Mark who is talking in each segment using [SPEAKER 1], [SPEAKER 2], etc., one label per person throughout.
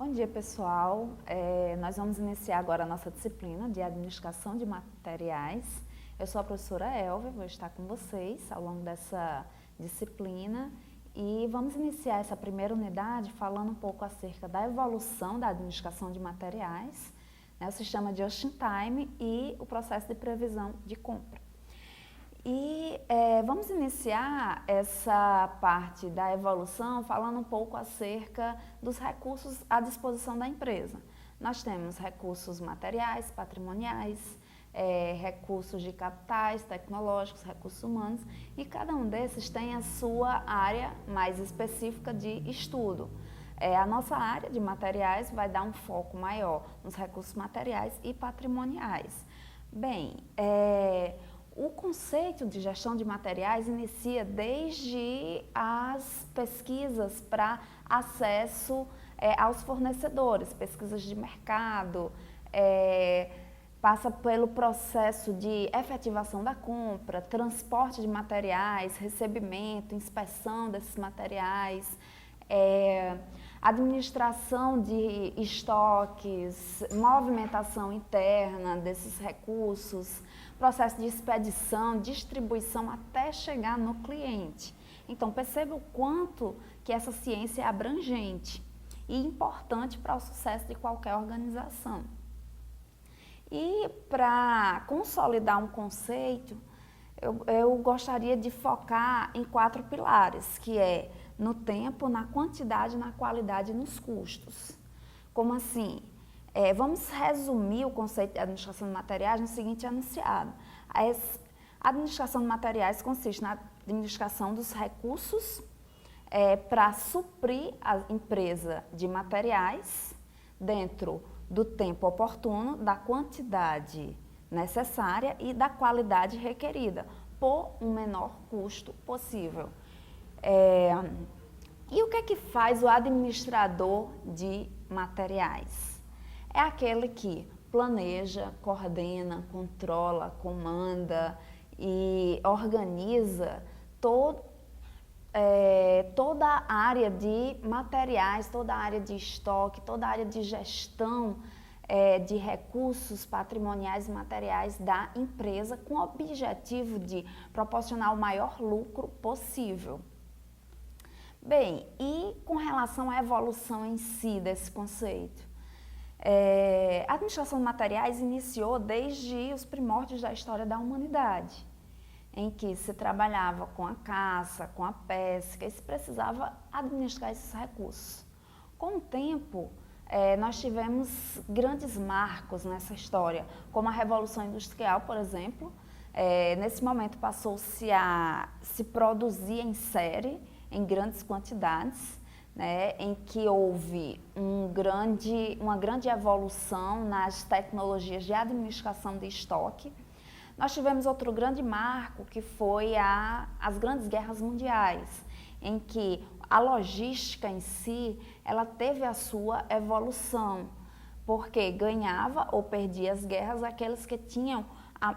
[SPEAKER 1] Bom dia, pessoal. Nós vamos iniciar agora a nossa disciplina de Administração de Materiais. Eu sou a professora Elvia, vou estar com vocês ao longo dessa disciplina e vamos iniciar essa primeira unidade falando um pouco acerca da evolução da administração de materiais, né, o sistema Just-in-Time e o processo de previsão de compra. E vamos iniciar essa parte da evolução falando um pouco acerca dos recursos à disposição da empresa. Nós temos recursos materiais, patrimoniais, recursos de capitais, tecnológicos, recursos humanos, e cada um desses tem a sua área mais específica de estudo. A nossa área de materiais vai dar um foco maior nos recursos materiais e patrimoniais. Bem, o conceito de gestão de materiais inicia desde as pesquisas para acesso aos fornecedores, pesquisas de mercado, passa pelo processo de efetivação da compra, transporte de materiais, recebimento, inspeção desses materiais, administração de estoques, movimentação interna desses recursos, processo de expedição, distribuição até chegar no cliente. Então, perceba o quanto que essa ciência é abrangente e importante para o sucesso de qualquer organização. E para consolidar um conceito, eu gostaria de focar em 4 pilares, que é no tempo, na quantidade, na qualidade e nos custos. Como assim? Vamos resumir o conceito de administração de materiais no seguinte enunciado. A administração de materiais consiste na administração dos recursos para suprir a empresa de materiais dentro do tempo oportuno, da quantidade necessária e da qualidade requerida, por um menor custo possível. E o que é que faz o administrador de materiais? É aquele que planeja, coordena, controla, comanda e organiza toda a área de materiais, toda a área de estoque, toda a área de gestão de recursos patrimoniais e materiais da empresa, com o objetivo de proporcionar o maior lucro possível. Bem, e com relação à evolução em si desse conceito? A administração de materiais iniciou desde os primórdios da história da humanidade, em que se trabalhava com a caça, com a pesca e se precisava administrar esses recursos. Com o tempo, nós tivemos grandes marcos nessa história, como a Revolução Industrial, por exemplo. Nesse momento passou-se a se produzir em série, em grandes quantidades, né, em que houve uma grande evolução nas tecnologias de administração de estoque. Nós tivemos outro grande marco que foi as grandes guerras mundiais, em que a logística em si, ela teve a sua evolução, porque ganhava ou perdia as guerras aqueles que tinham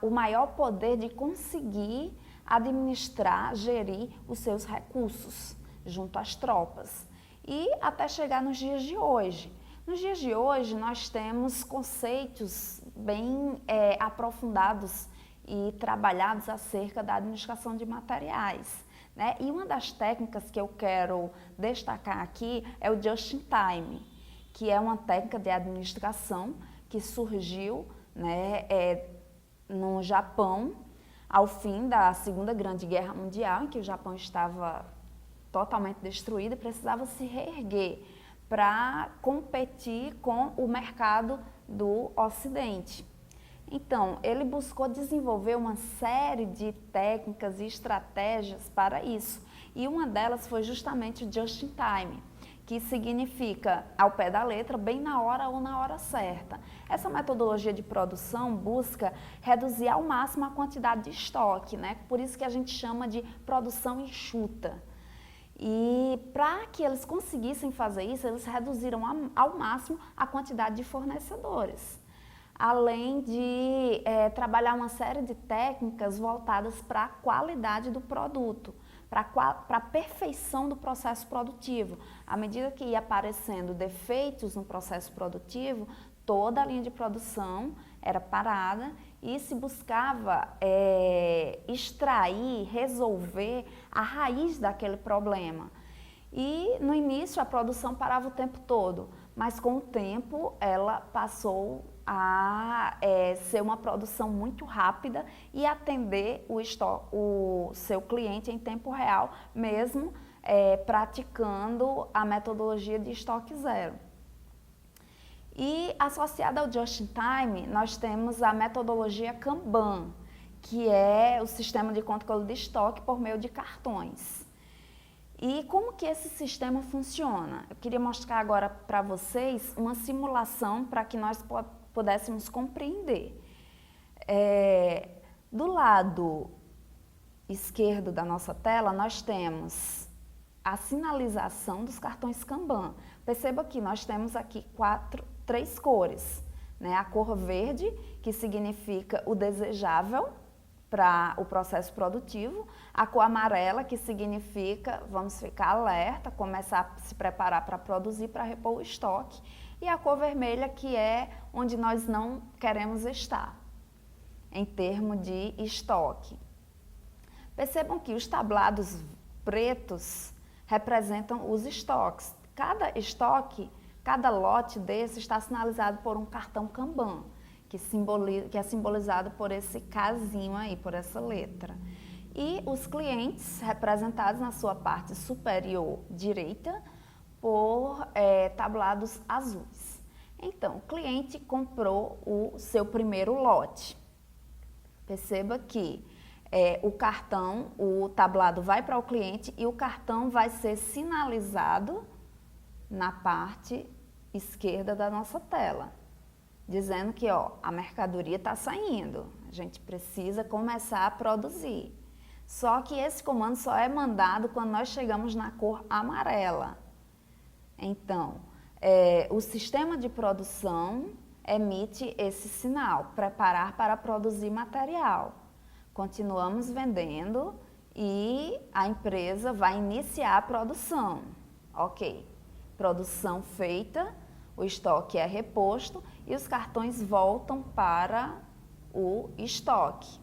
[SPEAKER 1] o maior poder de conseguir administrar, gerir os seus recursos junto às tropas. E até chegar nos dias de hoje. Nos dias de hoje, nós temos conceitos bem aprofundados e trabalhados acerca da administração de materiais, né? E uma das técnicas que eu quero destacar aqui é o Just-in-Time, que é uma técnica de administração que surgiu, né, no Japão, ao fim da Segunda Grande Guerra Mundial, em que o Japão estava totalmente destruído e precisava se reerguer para competir com o mercado do Ocidente. Então, ele buscou desenvolver uma série de técnicas e estratégias para isso. E uma delas foi justamente o Just-in-Time, que significa ao pé da letra, bem na hora ou na hora certa. Essa metodologia de produção busca reduzir ao máximo a quantidade de estoque, né? Por isso que a gente chama de produção enxuta. E para que eles conseguissem fazer isso, eles reduziram ao máximo a quantidade de fornecedores. além de trabalhar uma série de técnicas voltadas para a qualidade do produto, para a perfeição do processo produtivo. À medida que ia aparecendo defeitos no processo produtivo, toda a linha de produção era parada e se buscava extrair, resolver a raiz daquele problema. E no início a produção parava o tempo todo, mas com o tempo ela passou a ser uma produção muito rápida e atender o seu cliente em tempo real, mesmo praticando a metodologia de estoque zero. E associada ao Just in Time, nós temos a metodologia Kanban, que é o sistema de controle de estoque por meio de cartões. E como que esse sistema funciona? Eu queria mostrar agora para vocês uma simulação para que nós pudéssemos compreender. Do lado esquerdo da nossa tela, nós temos a sinalização dos cartões Kanban. Perceba que nós temos aqui três cores, né? A cor verde, que significa o desejável para o processo produtivo, a cor amarela, que significa vamos ficar alerta, começar a se preparar para produzir, para repor o estoque, e a cor vermelha, que é onde nós não queremos estar, em termos de estoque. Percebam que os tablados pretos representam os estoques. Cada estoque, cada lote desse está sinalizado por um cartão Kanban, que é simbolizado por esse casinho aí, por essa letra. E os clientes, representados na sua parte superior direita, por tablados azuis. Então, o cliente comprou o seu primeiro lote. Perceba que o tablado vai para o cliente e o cartão vai ser sinalizado na parte esquerda da nossa tela, dizendo que a mercadoria está saindo, a gente precisa começar a produzir. Só que esse comando só é mandado quando nós chegamos na cor amarela. Então, o sistema de produção emite esse sinal, preparar para produzir material. Continuamos vendendo e a empresa vai iniciar a produção. Ok, produção feita, o estoque é reposto e os cartões voltam para o estoque.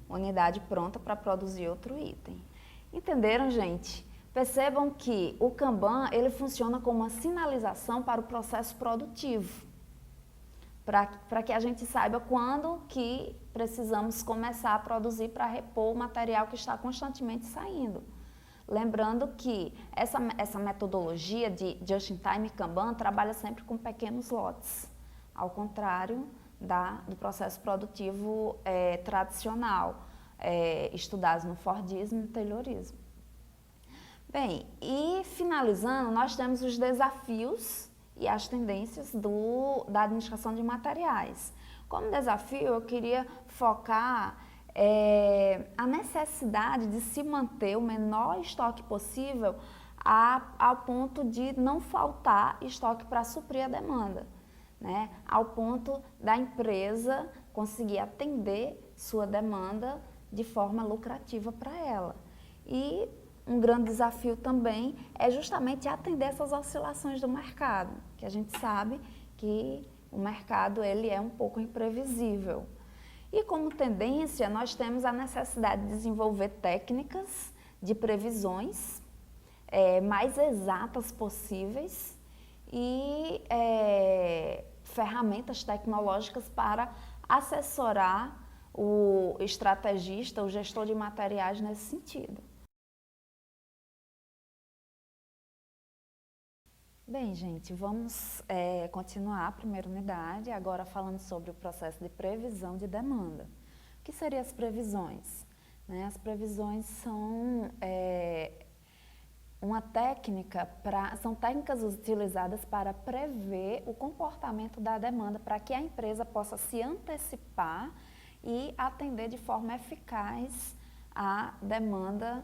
[SPEAKER 1] Unidade pronta para produzir outro item. Entenderam, gente? Percebam que o Kanban, ele funciona como uma sinalização para o processo produtivo, para que a gente saiba quando que precisamos começar a produzir para repor o material que está constantemente saindo. Lembrando que essa metodologia de Just-in-Time Kanban trabalha sempre com pequenos lotes, ao contrário do processo produtivo tradicional, estudados no Fordismo e Taylorismo. Bem, e finalizando, nós temos os desafios e as tendências da administração de materiais. Como desafio, eu queria focar a necessidade de se manter o menor estoque possível ao ponto de não faltar estoque para suprir a demanda, né? Ao ponto da empresa conseguir atender sua demanda de forma lucrativa para ela. E um grande desafio também é justamente atender essas oscilações do mercado, que a gente sabe que o mercado ele é um pouco imprevisível. E como tendência, nós temos a necessidade de desenvolver técnicas de previsões mais exatas possíveis e ferramentas tecnológicas para assessorar o estrategista, o gestor de materiais nesse sentido. Bem, gente, vamos continuar a primeira unidade, agora falando sobre o processo de previsão de demanda. O que seriam as previsões? Né? As previsões são são técnicas utilizadas para prever o comportamento da demanda, para que a empresa possa se antecipar e atender de forma eficaz a demanda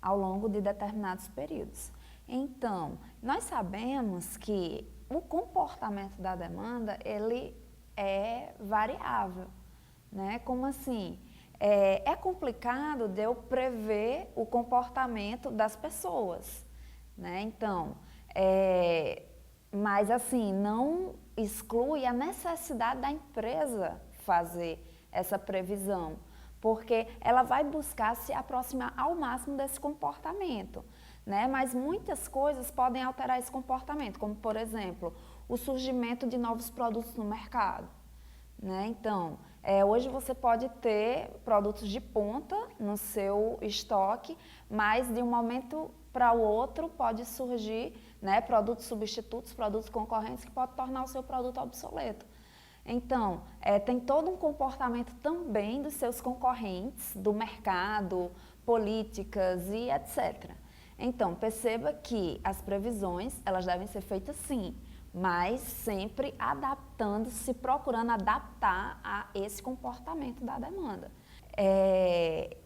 [SPEAKER 1] ao longo de determinados períodos. Então, nós sabemos que o comportamento da demanda, ele é variável, né? Como assim? É complicado de eu prever o comportamento das pessoas, né? Então, mas assim, não exclui a necessidade da empresa fazer essa previsão, porque ela vai buscar se aproximar ao máximo desse comportamento, né? Mas muitas coisas podem alterar esse comportamento, como por exemplo, o surgimento de novos produtos no mercado, né? Então, hoje você pode ter produtos de ponta no seu estoque, mas de um momento para o outro pode surgir, né, produtos substitutos, produtos concorrentes que podem tornar o seu produto obsoleto. Então, tem todo um comportamento também dos seus concorrentes, do mercado, políticas e etc. Então, perceba que as previsões, elas devem ser feitas sim, mas sempre adaptando-se, procurando adaptar a esse comportamento da demanda.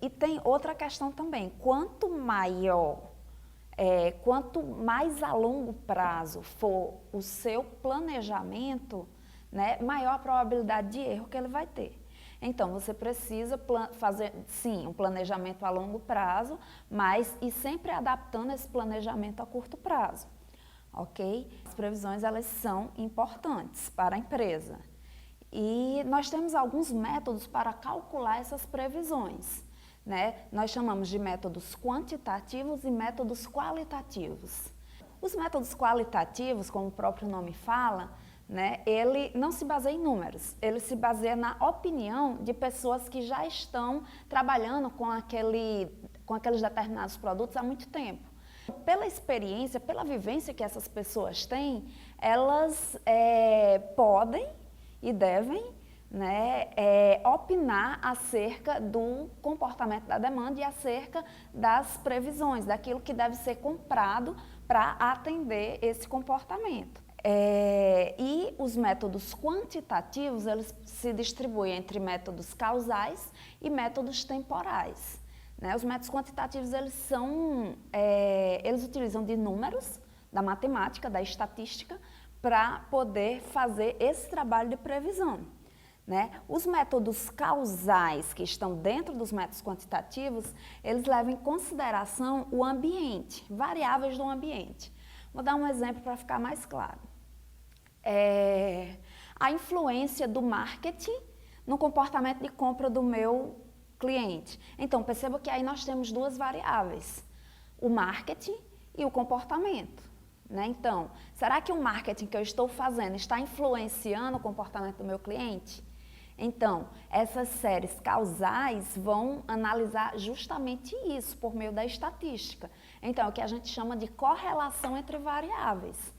[SPEAKER 1] E tem outra questão também, quanto mais a longo prazo for o seu planejamento, né, maior a probabilidade de erro que ele vai ter. Então, você precisa fazer, sim, um planejamento a longo prazo, mas e sempre adaptando esse planejamento a curto prazo, ok? As previsões, elas são importantes para a empresa. E nós temos alguns métodos para calcular essas previsões, né? Nós chamamos de métodos quantitativos e métodos qualitativos. Os métodos qualitativos, como o próprio nome fala, né, ele não se baseia em números, ele se baseia na opinião de pessoas que já estão trabalhando com aqueles determinados produtos há muito tempo. Pela experiência, pela vivência que essas pessoas têm, elas podem e devem, né, opinar acerca do comportamento da demanda e acerca das previsões, daquilo que deve ser comprado para atender esse comportamento. E os métodos quantitativos, eles se distribuem entre métodos causais e métodos temporais, né? Os métodos quantitativos, eles utilizam de números, da matemática, da estatística, para poder fazer esse trabalho de previsão, né? Os métodos causais que estão dentro dos métodos quantitativos, eles levam em consideração o ambiente, variáveis do ambiente. Vou dar um exemplo para ficar mais claro. A influência do marketing no comportamento de compra do meu cliente. Então, perceba que aí nós temos duas variáveis, o marketing e o comportamento, né? Então, será que o marketing que eu estou fazendo está influenciando o comportamento do meu cliente? Então, essas séries causais vão analisar justamente isso por meio da estatística. Então, é o que a gente chama de correlação entre variáveis.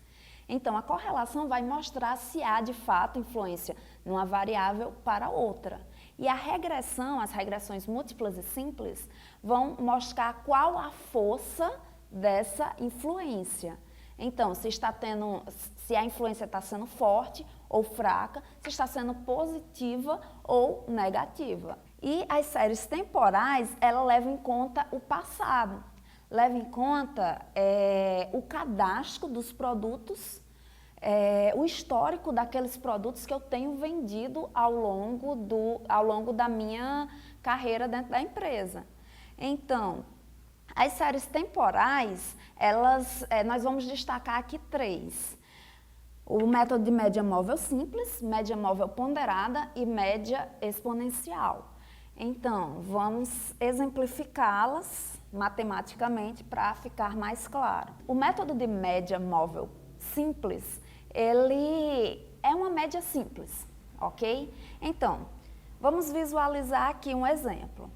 [SPEAKER 1] Então, a correlação vai mostrar se há, de fato, influência numa variável para outra. E a regressão, as regressões múltiplas e simples, vão mostrar qual a força dessa influência. Então, se a influência está sendo forte ou fraca, se está sendo positiva ou negativa. E as séries temporais, ela leva em conta o passado. Leva em conta o cadastro dos produtos, o histórico daqueles produtos que eu tenho vendido ao longo da minha carreira dentro da empresa. Então, as séries temporais, nós vamos destacar aqui 3. O método de média móvel simples, média móvel ponderada e média exponencial. Então, vamos exemplificá-las matematicamente para ficar mais claro. O método de média móvel simples, ele é uma média simples, ok? Então, vamos visualizar aqui um exemplo.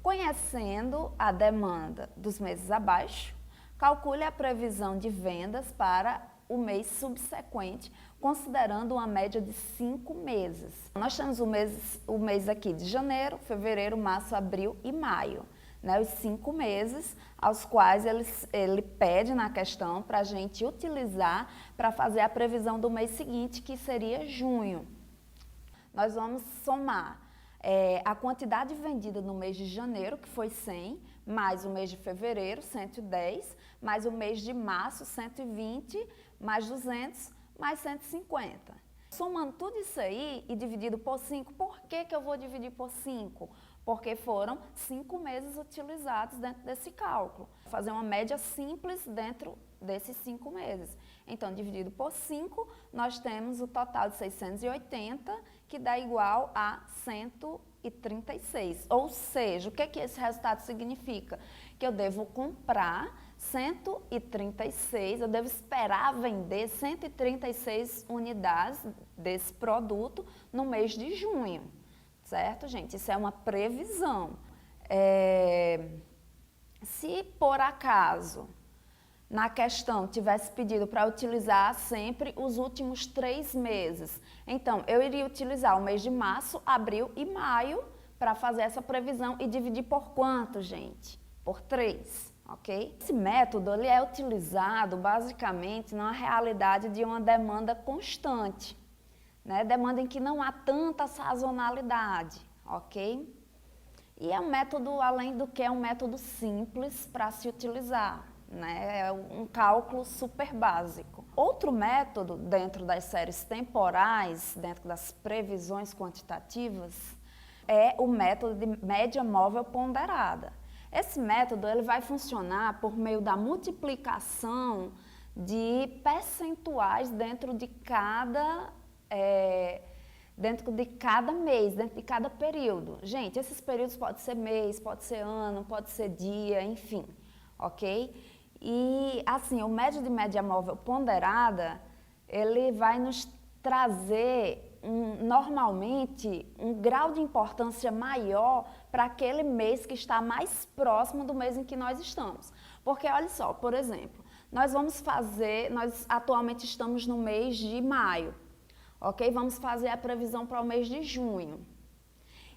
[SPEAKER 1] Conhecendo a demanda dos meses abaixo, calcule a previsão de vendas para o mês subsequente, considerando uma média de 5 meses. Nós temos o mês aqui de janeiro, fevereiro, março, abril e maio, né? Os 5 meses aos quais ele pede na questão para a gente utilizar para fazer a previsão do mês seguinte, que seria junho. Nós vamos somar a quantidade vendida no mês de janeiro, que foi 100, mais o mês de fevereiro, 110, mais o mês de março, 120, mais 200, mais 150. Somando tudo isso aí e dividido por 5, por que eu vou dividir por 5? Porque foram 5 meses utilizados dentro desse cálculo. Vou fazer uma média simples dentro desses 5 meses. Então, dividido por 5, nós temos o total de 680, que dá igual a 136. Ou seja, o que esse resultado significa? Que eu devo comprar 136, eu devo esperar vender 136 unidades desse produto no mês de junho. Certo, gente? Isso é uma previsão. Se por acaso na questão tivesse pedido para utilizar sempre os últimos 3 meses, então eu iria utilizar o mês de março, abril e maio para fazer essa previsão e dividir por quanto, gente? Por 3, ok? Esse método ele é utilizado basicamente na realidade de uma demanda constante, né? Demanda em que não há tanta sazonalidade, ok? E é um método, além do que é um método simples para se utilizar, né? É um cálculo super básico. Outro método dentro das séries temporais, dentro das previsões quantitativas, é o método de média móvel ponderada. Esse método ele vai funcionar por meio da multiplicação de percentuais dentro de cada mês, dentro de cada período. Gente, esses períodos pode ser mês, pode ser ano, pode ser dia, enfim, ok? E assim, o médio de média móvel ponderada, ele vai nos trazer normalmente um grau de importância maior para aquele mês que está mais próximo do mês em que nós estamos. Porque olha só, por exemplo, nós atualmente estamos no mês de maio. Ok? Vamos fazer a previsão para o mês de junho.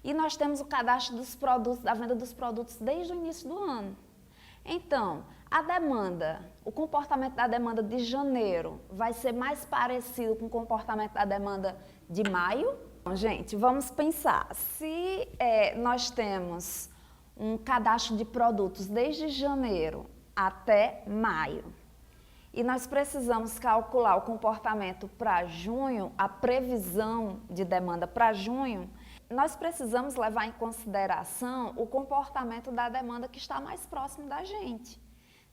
[SPEAKER 1] E nós temos o cadastro dos produtos, da venda dos produtos desde o início do ano. Então, o comportamento da demanda de janeiro vai ser mais parecido com o comportamento da demanda de maio? Bom, gente, vamos pensar. Se nós temos um cadastro de produtos desde janeiro até maio, e nós precisamos calcular o comportamento para junho, a previsão de demanda para junho, nós precisamos levar em consideração o comportamento da demanda que está mais próximo da gente,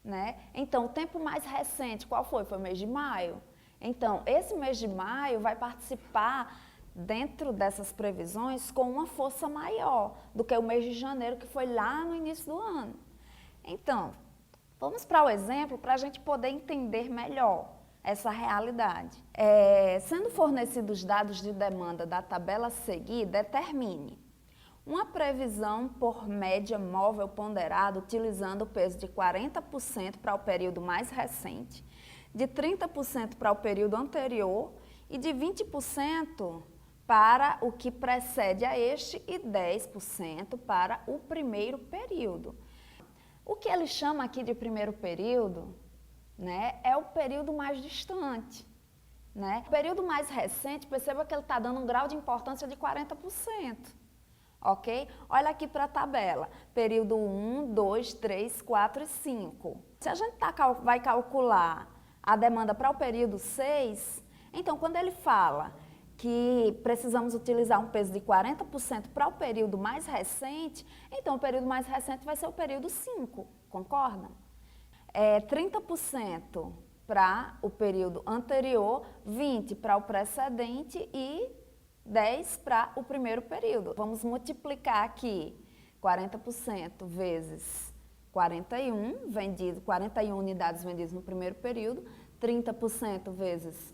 [SPEAKER 1] né? Então, o tempo mais recente, qual foi? Foi o mês de maio. Então, esse mês de maio vai participar dentro dessas previsões com uma força maior do que o mês de janeiro, que foi lá no início do ano. Então, vamos para o exemplo para a gente poder entender melhor essa realidade. Sendo fornecidos dados de demanda da tabela a seguir, determine uma previsão por média móvel ponderada utilizando o peso de 40% para o período mais recente, de 30% para o período anterior e de 20% para o que precede a este e 10% para o primeiro período. O que ele chama aqui de primeiro período, né, é o período mais distante, né? O período mais recente, perceba que ele está dando um grau de importância de 40%, ok? Olha aqui para a tabela, período 1, 2, 3, 4 e 5. Se a gente vai calcular a demanda para o período 6, então quando ele fala que precisamos utilizar um peso de 40% para o período mais recente, então o período mais recente vai ser o período 5, concordam? 30% para o período anterior, 20% para o precedente e 10% para o primeiro período. Vamos multiplicar aqui 40% vezes 41 unidades vendidas no primeiro período, 30% vezes